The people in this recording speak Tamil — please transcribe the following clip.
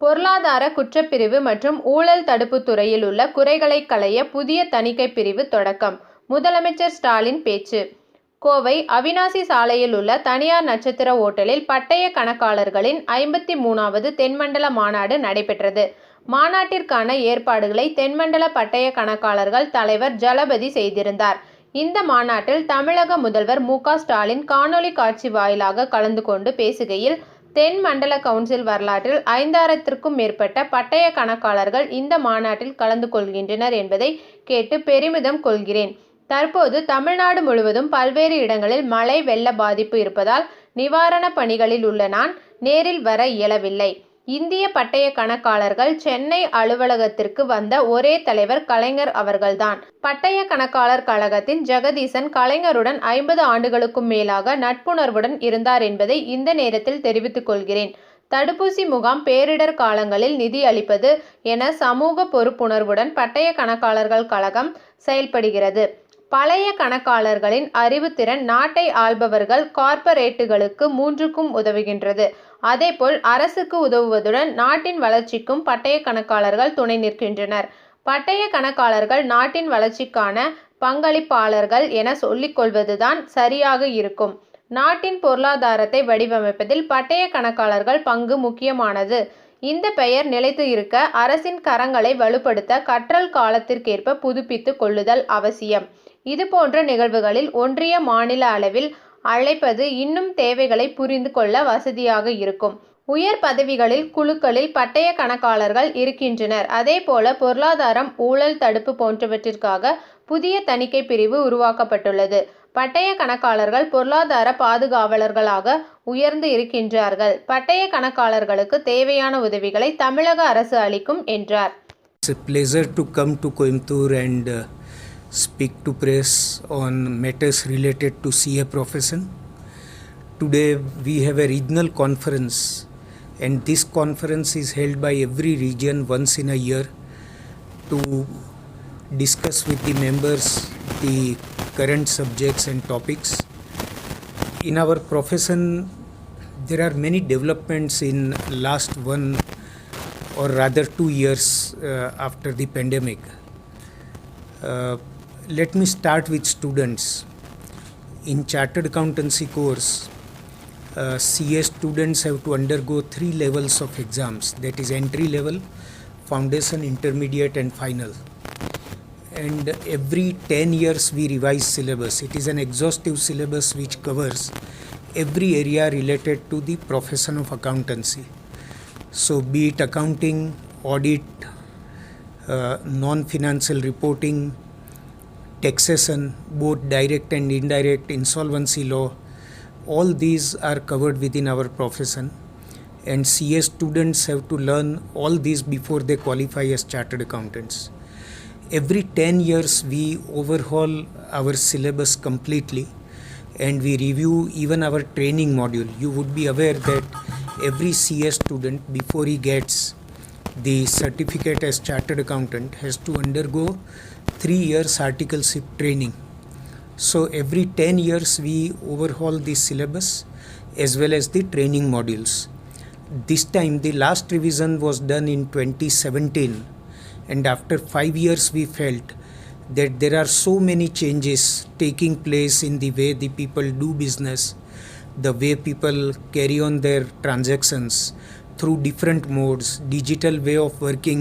பொருளாதார குற்றப்பிரிவு மற்றும் ஊழல் தடுப்புத் துறையில் உள்ள குறைகளை களைய புதிய தணிக்கை பிரிவு தொடக்கம். முதலமைச்சர் ஸ்டாலின் பேச்சு. கோவை அவிநாசி சாலையில் உள்ள தனியார் நட்சத்திர ஓட்டலில் பட்டய கணக்காளர்களின் 53வது தென்மண்டல மாநாடு நடைபெற்றது. மாநாட்டிற்கான ஏற்பாடுகளை தென்மண்டல பட்டய கணக்காளர்கள் தலைவர் ஜலபதி செய்திருந்தார். இந்த மாநாட்டில் தமிழக முதல்வர் மு.க. ஸ்டாலின் காணொலி காட்சி வாயிலாக கலந்து கொண்டு பேசுகையில், தென் மண்டல கவுன்சில் வரலாற்றில் 5000த்திற்கும் மேற்பட்ட பட்டய கணக்காளர்கள் இந்த மாநாட்டில் கலந்து கொள்கின்றனர் என்பதை கேட்டு பெருமிதம் கொள்கிறேன். தற்போது தமிழ்நாடு முழுவதும் பல்வேறு இடங்களில் மழை வெள்ள பாதிப்பு இருப்பதால் நிவாரணப் பணிகளில் உள்ள நான் நேரில் வர இயலவில்லை. இந்திய பட்டய கணக்காளர்கள் சென்னை அலுவலகத்திற்கு வந்த ஒரே தலைவர் கலைஞர் அவர்கள்தான். பட்டய கணக்காளர் கழகத்தின் ஜெகதீசன் கலைஞருடன் 50 ஆண்டுகளுக்கும் மேலாக நட்புணர்வுடன் இருந்தார் என்பதை இந்த நேரத்தில் தெரிவித்துக் கொள்கிறேன். தடுப்பூசி முகாம், பேரிடர் காலங்களில் நிதி அளிப்பது என சமூக பொறுப்புணர்வுடன் பட்டய கணக்காளர்கள் கழகம் செயல்படுகிறது. பழைய கணக்காளர்களின் அறிவுத்திறன் நாட்டை ஆள்பவர்கள் கார்ப்பரேட்டுகளுக்கு 3க்கும் உதவுகின்றது. அதேபோல் அரசுக்கு உதவுவதுடன் நாட்டின் வளர்ச்சிக்கும் பட்டய கணக்காளர்கள் துணை நிற்கின்றனர். பட்டய கணக்காளர்கள் நாட்டின் வளர்ச்சிக்கான பங்களிப்பாளர்கள் என சொல்லிக் கொள்வதுதான் சரியாக இருக்கும். நாட்டின் பொருளாதாரத்தை வடிவமைப்பதில் பட்டய கணக்காளர்கள் பங்கு முக்கியமானது. இந்த பெயர் நிலைத்து இருக்க அரசின் கரங்களை வலுப்படுத்த கற்றல் காலத்திற்கேற்ப புதுப்பித்துக் கொள்ளுதல் அவசியம். இதுபோன்ற நிகழ்வுகளில் ஒன்றிய, மாநில அளவில் அழைப்பது இன்னும் தேவைகளை புரிந்து கொள்ள வசதியாக இருக்கும். உயர் பதவிகளில், குழுக்களில் பட்டய கணக்காளர்கள் இருக்கின்றனர். அதேபோல பொருளாதாரம், ஊழல் தடுப்பு போன்றவற்றிற்காக புதிய தணிக்கை பிரிவு உருவாக்கப்பட்டுள்ளது. பட்டய கணக்காளர்கள் பொருளாதார பாதுகாவலர்களாக உயர்ந்து இருக்கின்றார்கள். பட்டய கணக்காளர்களுக்கு தேவையான உதவிகளை தமிழக அரசு அளிக்கும் என்றார். It's a pleasure to come to Coimbatore and speak to press on matters related to CA profession. Today we have a regional conference, and this conference is held by every region once in a year to discuss with the members the current subjects and topics. In our profession, there are many developments in last 1 or rather 2 years after the pandemic. Let me start with students. In Chartered Accountancy course, CA students have to undergo 3 levels of exams, that is entry level, foundation, intermediate and final. And every 10 years we revise syllabus. It is an exhaustive syllabus which covers every area related to the profession of accountancy. So be it accounting, audit, non-financial reporting, taxation, both direct and indirect, insolvency law, all these are covered within our profession, and CA students have to learn all these before they qualify as chartered accountants. Every 10 years we overhaul our syllabus completely, and we review even our training module. You would be aware that every CA student, before he gets the certificate as chartered accountant, has to undergo 3 years articleship training. So every 10 years we overhaul the syllabus as well as the training modules. This time the last revision was done in 2017, and after 5 years we felt that there are so many changes taking place in the way the people do business, the way people carry on their transactions through different modes, digital way of working